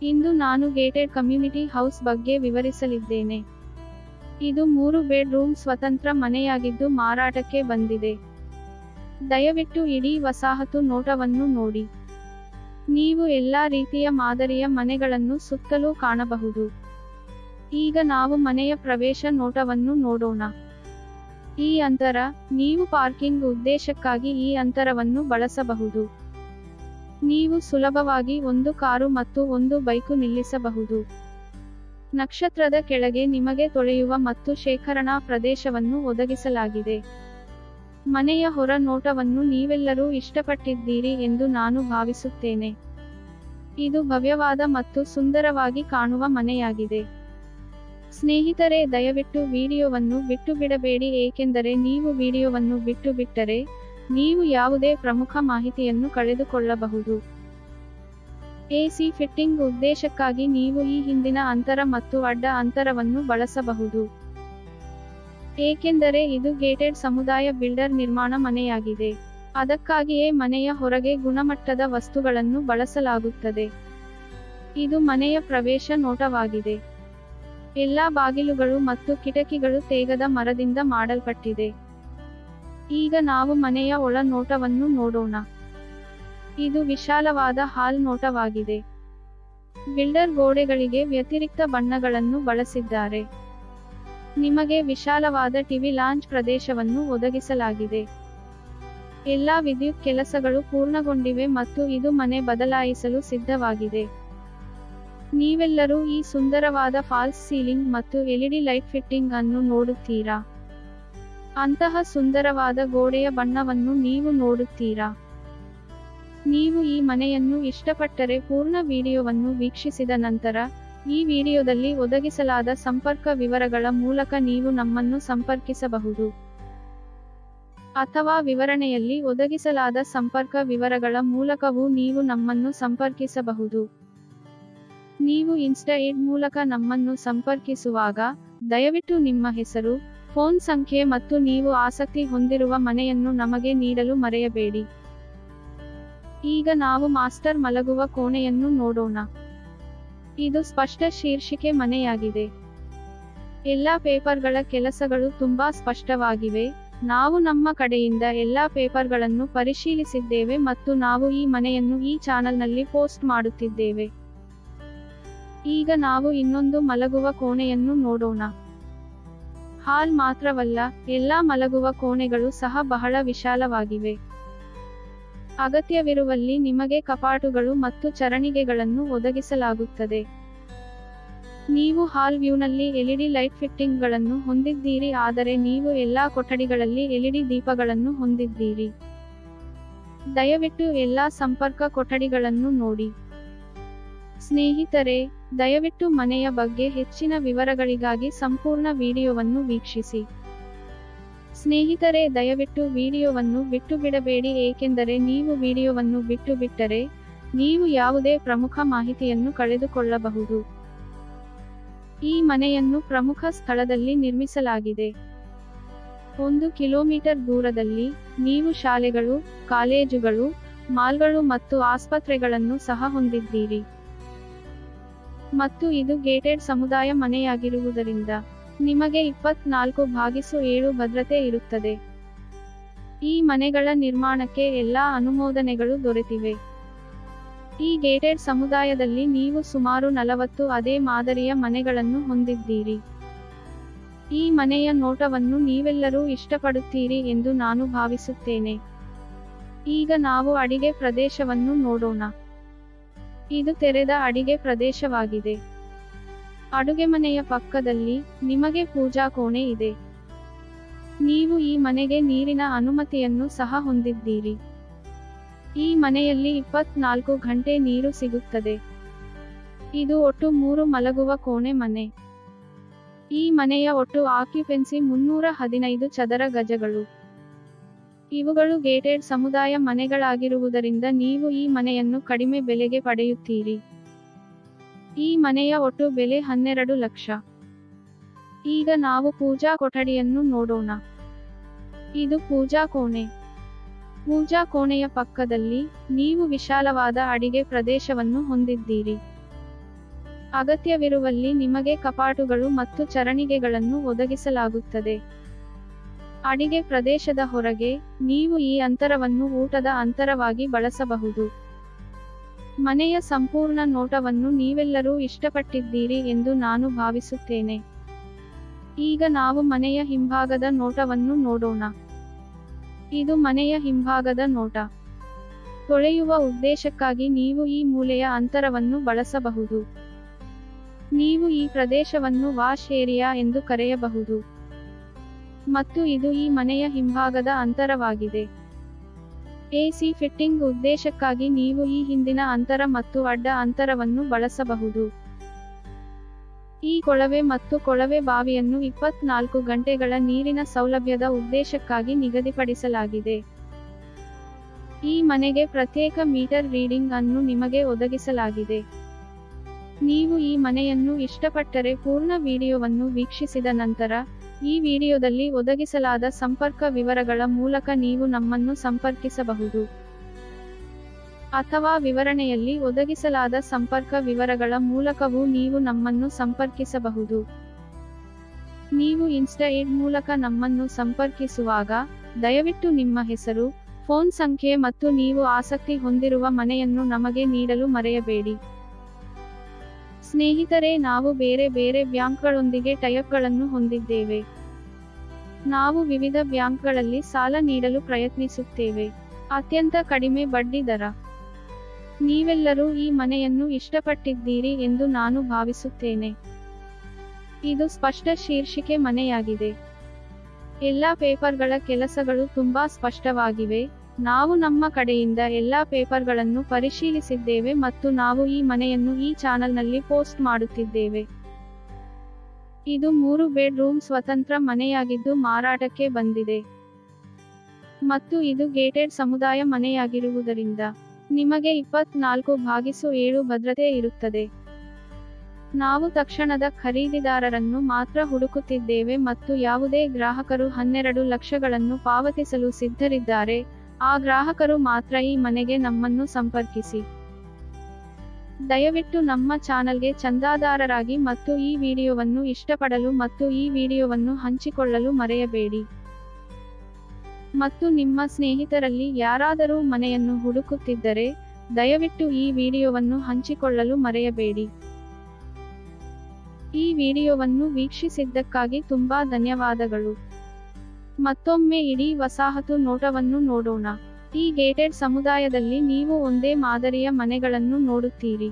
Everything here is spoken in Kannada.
ಇಂದು ನಾನು ಗೇಟೆಡ್ ಕಮ್ಯುನಿಟಿ ಹೌಸ್ ಬಗ್ಗೆ ವಿವರಿಸಲಿದ್ದೇನೆ. ಇದು 3 ಬೆಡ್ರೂಮ್ ಸ್ವತಂತ್ರ ಮನೆಯಾಗಿದ್ದು ಮಾರಾಟಕ್ಕೆ ಬಂದಿದೆ. ದಯವಿಟ್ಟು ಇಡೀ ವಸಾಹತು ನೋಟವನ್ನು ನೋಡಿ. ನೀವು ಎಲ್ಲಾ ರೀತಿಯ ಮಾದರಿಯ ಮನೆಗಳನ್ನು ಸುತ್ತಲೂ ಕಾಣಬಹುದು. ಈಗ ನಾವು ಮನೆಯ ಪ್ರವೇಶ ನೋಟವನ್ನು ನೋಡೋಣ. ಈ ಅಂತರ, ನೀವು ಪಾರ್ಕಿಂಗ್ ಉದ್ದೇಶಕ್ಕಾಗಿ ಈ ಅಂತರವನ್ನು ಬಳಸಬಹುದು. ನೀವು ಸುಲಭವಾಗಿ ಒಂದು ಕಾರು ಮತ್ತು ಒಂದು ಬೈಕು ನಿಲ್ಲಿಸಬಹುದು. ನಕ್ಷತ್ರದ ಕೆಳಗೆ ನಿಮಗೆ ತೊಳೆಯುವ ಮತ್ತು ಶೇಖರಣಾ ಪ್ರದೇಶವನ್ನು ಒದಗಿಸಲಾಗಿದೆ. ಮನೆಯ ಹೊರ ನೋಟವನ್ನು ನೀವೆಲ್ಲರೂ ಇಷ್ಟಪಟ್ಟಿದ್ದೀರಿ ಎಂದು ನಾನು ಭಾವಿಸುತ್ತೇನೆ. ಇದು ಭವ್ಯವಾದ ಮತ್ತು ಸುಂದರವಾಗಿ ಕಾಣುವ ಮನೆಯಾಗಿದೆ. ಸ್ನೇಹಿತರೆ, ದಯವಿಟ್ಟು ವಿಡಿಯೋವನ್ನು ಬಿಟ್ಟುಬಿಡಬೇಡಿ, ಏಕೆಂದರೆ ನೀವು ವಿಡಿಯೋವನ್ನು ಬಿಟ್ಟುಬಿಟ್ಟರೆ ನೀವು ಯಾವುದೇ ಪ್ರಮುಖ ಮಾಹಿತಿಯನ್ನು ಕಳೆದುಕೊಳ್ಳಬಹುದು. ಎಸಿ ಫಿಟ್ಟಿಂಗ್ ಉದ್ದೇಶಕ್ಕಾಗಿ ನೀವು ಈ ಹಿಂದಿನ ಅಂತರ ಮತ್ತು ಅಡ್ಡ ಅಂತರವನ್ನು ಬಳಸಬಹುದು. ಏಕೆಂದರೆ ಇದು ಗೇಟೆಡ್ ಸಮುದಾಯ ಬಿಲ್ಡರ್ ನಿರ್ಮಾಣ ಮನೆಯಾಗಿದೆ. ಅದಕ್ಕಾಗಿಯೇ ಮನೆಯ ಹೊರಗೆ ಗುಣಮಟ್ಟದ ವಸ್ತುಗಳನ್ನು ಬಳಸಲಾಗುತ್ತದೆ. ಇದು ಮನೆಯ ಪ್ರವೇಶ ನೋಟವಾಗಿದೆ. ಎಲ್ಲಾ ಬಾಗಿಲುಗಳು ಮತ್ತು ಕಿಟಕಿಗಳು ತೇಗದ ಮರದಿಂದ ಮಾಡಲ್ಪಟ್ಟಿದೆ. ಈಗ ನಾವು ಮನೆಯ ಒಳ ನೋಟವನ್ನು ನೋಡೋಣ. ಇದು ವಿಶಾಲವಾದ ಹಾಲ್ ನೋಟವಾಗಿದೆ. ಬಿಲ್ಡರ್ ಗೋಡೆಗಳಿಗೆ ವ್ಯತಿರಿಕ್ತ ಬಣ್ಣಗಳನ್ನು ಬಳಸಿದ್ದಾರೆ. ನಿಮಗೆ ವಿಶಾಲವಾದ ಟಿವಿ ಲಾಂಜ್ ಪ್ರದೇಶವನ್ನು ಒದಗಿಸಲಾಗಿದೆ. ಎಲ್ಲಾ ವಿದ್ಯುತ್ ಕೆಲಸಗಳು ಪೂರ್ಣಗೊಂಡಿವೆ ಮತ್ತು ಇದು ಮನೆ ಬದಲಾಯಿಸಲು ಸಿದ್ಧವಾಗಿದೆ. ನೀವೆಲ್ಲರೂ ಈ ಸುಂದರವಾದ ಫಾಲ್ಸ್ ಸೀಲಿಂಗ್ ಮತ್ತು ಎಲ್ಇಡಿ ಲೈಟ್ ಫಿಟ್ಟಿಂಗ್ ಅನ್ನು ನೋಡುತ್ತೀರಾ? ಅಂತಹ ಸುಂದರವಾದ ಗೋಡೆಯ ಬಣ್ಣವನ್ನು ನೀವು ನೋಡುತ್ತೀರಾ? ನೀವು ಈ ಮನೆಯನ್ನು ಇಷ್ಟಪಟ್ಟರೆ ಪೂರ್ಣ ವಿಡಿಯೋವನ್ನು ವೀಕ್ಷಿಸಿದ ನಂತರ ಈ ವಿಡಿಯೋದಲ್ಲಿ ಒದಗಿಸಲಾದ ಸಂಪರ್ಕ ವಿವರಗಳ ಮೂಲಕ ನೀವು ನಮ್ಮನ್ನು ಸಂಪರ್ಕಿಸಬಹುದು. ಅಥವಾ ವಿವರಣೆಯಲ್ಲಿ ಒದಗಿಸಲಾದ ಸಂಪರ್ಕ ವಿವರಗಳ ಮೂಲಕವೂ ನೀವು ನಮ್ಮನ್ನು ಸಂಪರ್ಕಿಸಬಹುದು. ನೀವು ಇನ್ಸ್ಟಾಏಡ್ ಮೂಲಕ ನಮ್ಮನ್ನು ಸಂಪರ್ಕಿಸುವಾಗ ದಯವಿಟ್ಟು ನಿಮ್ಮ ಹೆಸರು, ಫೋನ್ ಸಂಖ್ಯೆ ಮತ್ತು ನೀವು ಆಸಕ್ತಿ ಹೊಂದಿರುವ ಮನೆಯನ್ನು ನಮಗೆ ನೀಡಲು ಮರೆಯಬೇಡಿ. ಈಗ ನಾವು ಮಾಸ್ಟರ್ ಮಲಗುವ ಕೋಣೆಯನ್ನು ನೋಡೋಣ. ಇದು ಸ್ಪಷ್ಟ ಶೀರ್ಷಿಕೆ ಮನೆಯಾಗಿದೆ. ಎಲ್ಲಾ ಪೇಪರ್ಗಳ ಕೆಲಸಗಳು ತುಂಬಾ ಸ್ಪಷ್ಟವಾಗಿವೆ. ನಾವು ನಮ್ಮ ಕಡೆಯಿಂದ ಎಲ್ಲಾ ಪೇಪರ್ಗಳನ್ನು ಪರಿಶೀಲಿಸಿದ್ದೇವೆ ಮತ್ತು ನಾವು ಈ ಮನೆಯನ್ನು ಈ ಚಾನಲ್ನಲ್ಲಿ ಪೋಸ್ಟ್ ಮಾಡುತ್ತಿದ್ದೇವೆ. ಈಗ ನಾವು ಇನ್ನೊಂದು ಮಲಗುವ ಕೋಣೆಯನ್ನು ನೋಡೋಣ. ಹಾಲ್ ಮಾತ್ರವಲ್ಲ, ಎಲ್ಲಾ ಮಲಗುವ ಕೋಣೆಗಳು ಸಹ ಬಹಳ ವಿಶಾಲವಾಗಿವೆ. ಅಗತ್ಯವಿರುವಲ್ಲಿ ನಿಮಗೆ ಕಪಾಟುಗಳು ಮತ್ತು ಚರಣಿಗೆಗಳನ್ನು ಒದಗಿಸಲಾಗುತ್ತದೆ. ನೀವು ಹಾಲ್ ವ್ಯೂನಲ್ಲಿ ಎಲ್ಇಡಿ ಲೈಟ್ ಫಿಟ್ಟಿಂಗ್ಗಳನ್ನು ಹೊಂದಿದ್ದೀರಿ, ಆದರೆ ನೀವು ಎಲ್ಲಾ ಕೊಠಡಿಗಳಲ್ಲಿ ಎಲ್ಇಡಿ ದೀಪಗಳನ್ನು ಹೊಂದಿದ್ದೀರಿ. ದಯವಿಟ್ಟು ಎಲ್ಲಾ ಸಂಪರ್ಕ ಕೊಠಡಿಗಳನ್ನು ನೋಡಿ. ಸ್ನೇಹಿತರೆ, ದಯವಿಟ್ಟು ಮನೆಯ ಬಗ್ಗೆ ಹೆಚ್ಚಿನ ವಿವರಗಳಿಗಾಗಿ ಸಂಪೂರ್ಣ ವಿಡಿಯೋವನ್ನು ವೀಕ್ಷಿಸಿ. ಸ್ನೇಹಿತರೆ, ದಯವಿಟ್ಟು ವಿಡಿಯೋವನ್ನು ಬಿಟ್ಟುಬಿಡಬೇಡಿ, ಏಕೆಂದರೆ ನೀವು ವಿಡಿಯೋವನ್ನು ಬಿಟ್ಟುಬಿಟ್ಟರೆ ನೀವು ಯಾವುದೇ ಪ್ರಮುಖ ಮಾಹಿತಿಯನ್ನು ಕಳೆದುಕೊಳ್ಳಬಹುದು. ಈ ಮನೆಯನ್ನು ಪ್ರಮುಖ ಸ್ಥಳದಲ್ಲಿ ನಿರ್ಮಿಸಲಾಗಿದೆ. 1 ಕಿಲೋಮೀಟರ್ ದೂರದಲ್ಲಿ ನೀವು ಶಾಲೆಗಳು, ಕಾಲೇಜುಗಳು, ಮಾಲ್ಗಳು ಮತ್ತು ಆಸ್ಪತ್ರೆಗಳನ್ನು ಸಹ ಹೊಂದಿದ್ದೀರಿ. ಮತ್ತು ಇದು ಗೇಟೆಡ್ ಸಮುದಾಯ ಮನೆಯಾಗಿರುವುದರಿಂದ ನಿಮಗೆ 24/7 ಭದ್ರತೆ ಇರುತ್ತದೆ. ಈ ಮನೆಗಳ ನಿರ್ಮಾಣಕ್ಕೆ ಎಲ್ಲಾ ಅನುಮೋದನೆಗಳು ದೊರೆತಿವೆ. ಈ ಗೇಟೆಡ್ ಸಮುದಾಯದಲ್ಲಿ ನೀವು ಸುಮಾರು 40 ಅದೇ ಮಾದರಿಯ ಮನೆಗಳನ್ನು ಹೊಂದಿದ್ದೀರಿ. ಈ ಮನೆಯ ನೋಟವನ್ನು ನೀವೆಲ್ಲರೂ ಇಷ್ಟಪಡುತ್ತೀರಿ ಎಂದು ನಾನು ಭಾವಿಸುತ್ತೇನೆ. ಈಗ ನಾವು ಅಡಿಗೆ ಪ್ರದೇಶವನ್ನು ನೋಡೋಣ. ಇದು ತೆರೆದ ಅಡಿಗೆ ಪ್ರದೇಶವಾಗಿದೆ. ಅಡುಗೆಮನೆಯ ಪಕ್ಕದಲ್ಲಿ ನಿಮಗೆ ಪೂಜಾ ಕೋಣೆ ಇದೆ. ನೀವು ಈ ಮನೆಗೆ ನೀರಿನ ಅನುಮತಿಯನ್ನು ಸಹ ಹೊಂದಿದ್ದೀರಿ. ಈ ಮನೆಯಲ್ಲಿ 24 ಗಂಟೆ ನೀರು ಸಿಗುತ್ತದೆ. ಇದು ಒಟ್ಟು 3 ಮಲಗುವ ಕೋಣೆ ಮನೆ. ಈ ಮನೆಯ ಒಟ್ಟು ಆಕ್ಯುಪೆನ್ಸಿ 315 ಚದರ ಗಜಗಳು. ಇವುಗಳು ಗೇಟೆಡ್ ಸಮುದಾಯ ಮನೆಗಳಾಗಿರುವುದರಿಂದ ನೀವು ಈ ಮನೆಯನ್ನು ಕಡಿಮೆ ಬೆಲೆಗೆ ಪಡೆಯುತ್ತೀರಿ. ಈ ಮನೆಯ ಒಟ್ಟು ಬೆಲೆ 12 ಲಕ್ಷ. ಈಗ ನಾವು ಪೂಜಾ ಕೊಠಡಿಯನ್ನು ನೋಡೋಣ. ಇದು ಪೂಜಾ ಕೋಣೆ. ಪೂಜಾ ಕೋಣೆಯ ಪಕ್ಕದಲ್ಲಿ ನೀವು ವಿಶಾಲವಾದ ಅಡಿಗೆ ಪ್ರದೇಶವನ್ನು ಹೊಂದಿದ್ದೀರಿ. ಅಗತ್ಯವಿರುವಲ್ಲಿ ನಿಮಗೆ ಕಪಾಟುಗಳು ಮತ್ತು ಚರಣಿಗೆಗಳನ್ನು ಒದಗಿಸಲಾಗುತ್ತದೆ. ಅಡಿಗೆ ಪ್ರದೇಶದ ಹೊರಗೆ, ನೀವು ಈ ಅಂತರವನ್ನು ಊಟದ ಅಂತರವಾಗಿ ಬಳಸಬಹುದು. ಮನೆಯ ಸಂಪೂರ್ಣ ನೋಟವನ್ನು ನೀವೆಲ್ಲರೂ ಇಷ್ಟಪಟ್ಟಿದ್ದೀರಿ ಎಂದು ನಾನು ಭಾವಿಸುತ್ತೇನೆ. ಈಗ ನಾವು ಮನೆಯ ಹಿಂಭಾಗದ ನೋಟವನ್ನು ನೋಡೋಣ. ಇದು ಮನೆಯ ಹಿಂಭಾಗದ ನೋಟ. ತೊಳೆಯುವ ಉದ್ದೇಶಕ್ಕಾಗಿ ನೀವು ಈ ಮೂಲೆಯ ಅಂತರವನ್ನು ಬಳಸಬಹುದು. ನೀವು ಈ ಪ್ರದೇಶವನ್ನು ವಾಶ್ ಏರಿಯಾ ಎಂದು ಕರೆಯಬಹುದು. ಮತ್ತು ಇದು ಈ ಮನೆಯ ಹಿಂಭಾಗದ ಅಂತರವಾಗಿದೆ. ಎಸಿ ಫಿಟ್ಟಿಂಗ್ ಉದ್ದೇಶಕ್ಕಾಗಿ ನೀವು ಈ ಹಿಂದಿನ ಅಂತರ ಮತ್ತು ಅಡ್ಡ ಅಂತರವನ್ನು ಬಳಸಬಹುದು. ಈ ಕೊಳವೆ ಮತ್ತು ಕೊಳವೆ ಬಾವಿಯನ್ನು 24 ಗಂಟೆಗಳ ನೀರಿನ ಸೌಲಭ್ಯದ ಉದ್ದೇಶಕ್ಕಾಗಿ ನಿಗದಿಪಡಿಸಲಾಗಿದೆ. ಈ ಮನೆಗೆ ಪ್ರತ್ಯೇಕ ಮೀಟರ್ ರೀಡಿಂಗ್ ಅನ್ನು ನಿಮಗೆ ಒದಗಿಸಲಾಗಿದೆ. ನೀವು ಈ ಮನೆಯನ್ನು ಇಷ್ಟಪಟ್ಟರೆ ಪೂರ್ಣ ವಿಡಿಯೋವನ್ನು ವೀಕ್ಷಿಸಿದ ನಂತರ, ಈ ವಿಡಿಯೋದಲ್ಲಿ ಒದಗಿಸಲಾದ ಸಂಪರ್ಕ ವಿವರಗಳ ಮೂಲಕ ನೀವು ನಮ್ಮನ್ನು ಸಂಪರ್ಕಿಸಬಹುದು. ಅಥವಾ ವಿವರಣೆಯಲ್ಲಿ ಒದಗಿಸಲಾದ ಸಂಪರ್ಕ ವಿವರಗಳ ಮೂಲಕವೂ ನೀವು ನಮ್ಮನ್ನು ಸಂಪರ್ಕಿಸಬಹುದು. ನೀವು ಇನ್ಸ್ಟಾಏಡ್ ಮೂಲಕ ನಮ್ಮನ್ನು ಸಂಪರ್ಕಿಸುವಾಗ, ದಯವಿಟ್ಟು ನಿಮ್ಮ ಹೆಸರು, ಫೋನ್ ಸಂಖ್ಯೆ ಮತ್ತು ನೀವು ಆಸಕ್ತಿ ಹೊಂದಿರುವ ಮನೆಯನ್ನು ನಮಗೆ ನೀಡಲು ಮರೆಯಬೇಡಿ. ಸ್ನೇಹಿತರೆ, ನಾವು ಬೇರೆ ಬೇರೆ ಬ್ಯಾಂಕ್ಗಳೊಂದಿಗೆ ಟೈಅಪ್ಗಳನ್ನು ಹೊಂದಿದ್ದೇವೆ. ನಾವು ವಿವಿಧ ಬ್ಯಾಂಕ್ಗಳಲ್ಲಿ ಸಾಲ ನೀಡಲು ಪ್ರಯತ್ನಿಸುತ್ತೇವೆ. ಅತ್ಯಂತ ಕಡಿಮೆ ಬಡ್ಡಿ ದರ. ನೀವೆಲ್ಲರೂ ಈ ಮನೆಯನ್ನು ಇಷ್ಟಪಟ್ಟಿದ್ದೀರಿ ಎಂದು ನಾನು ಭಾವಿಸುತ್ತೇನೆ. ಇದು ಸ್ಪಷ್ಟ ಶೀರ್ಷಿಕೆ ಮನೆಯಾಗಿದೆ. ಎಲ್ಲಾ ಪೇಪರ್ಗಳ ಕೆಲಸಗಳು ತುಂಬಾ ಸ್ಪಷ್ಟವಾಗಿವೆ. ನಾವು ನಮ್ಮ ಕಡೆಯಿಂದ ಎಲ್ಲಾ ಪೇಪರ್ಗಳನ್ನು ಪರಿಶೀಲಿಸಿದ್ದೇವೆ ಮತ್ತು ನಾವು ಈ ಮನೆಯನ್ನು ಈ ಚಾನಲ್ನಲ್ಲಿ ಪೋಸ್ಟ್ ಮಾಡುತ್ತಿದ್ದೇವೆ. ಇದು 3 ಬೆಡ್ರೂಮ್ ಸ್ವತಂತ್ರ ಮನೆಯಾಗಿದ್ದು ಮಾರಾಟಕ್ಕೆ ಬಂದಿದೆ. ಮತ್ತು ಇದು ಗೇಟೆಡ್ ಸಮುದಾಯ ಮನೆಯಾಗಿರುವುದರಿಂದ ನಿಮಗೆ 24/7 ಭದ್ರತೆ ಇರುತ್ತದೆ. ನಾವು ತಕ್ಷಣದ ಖರೀದಿದಾರರನ್ನು ಮಾತ್ರ ಹುಡುಕುತ್ತಿದ್ದೇವೆ ಮತ್ತು ಯಾವುದೇ ಗ್ರಾಹಕರು 12 ಲಕ್ಷಗಳನ್ನು ಪಾವತಿಸಲು ಸಿದ್ಧರಿದ್ದಾರೆ, ಆ ಗ್ರಾಹಕರು ಮಾತ್ರ ಈ ಮನೆಗೆ ನಮ್ಮನ್ನು ಸಂಪರ್ಕಿಸಿ. ದಯವಿಟ್ಟು ನಮ್ಮ ಚಾನಲ್ಗೆ ಚಂದಾದಾರರಾಗಿ ಮತ್ತು ಈ ವಿಡಿಯೋವನ್ನು ಇಷ್ಟಪಡಲು ಮತ್ತು ಈ ವಿಡಿಯೋವನ್ನು ಹಂಚಿಕೊಳ್ಳಲು ಮರೆಯಬೇಡಿ. ಮತ್ತು ನಿಮ್ಮ ಸ್ನೇಹಿತರಲ್ಲಿ ಯಾರಾದರೂ ಮನೆಯನ್ನು ಹುಡುಕುತ್ತಿದ್ದರೆ, ದಯವಿಟ್ಟು ಈ ವಿಡಿಯೋವನ್ನು ಹಂಚಿಕೊಳ್ಳಲು ಮರೆಯಬೇಡಿ. ಈ ವಿಡಿಯೋವನ್ನು ವೀಕ್ಷಿಸಿದ್ದಕ್ಕಾಗಿ ತುಂಬಾ ಧನ್ಯವಾದಗಳು. ಮತ್ತೊಮ್ಮೆ ಇಡೀ ವಸಾಹತು ನೋಟವನ್ನು ನೋಡೋಣ. ಈ ಗೇಟೆಡ್ ಸಮುದಾಯದಲ್ಲಿ ನೀವು ಒಂದೇ ಮಾದರಿಯ ಮನೆಗಳನ್ನು ನೋಡುತ್ತೀರಿ.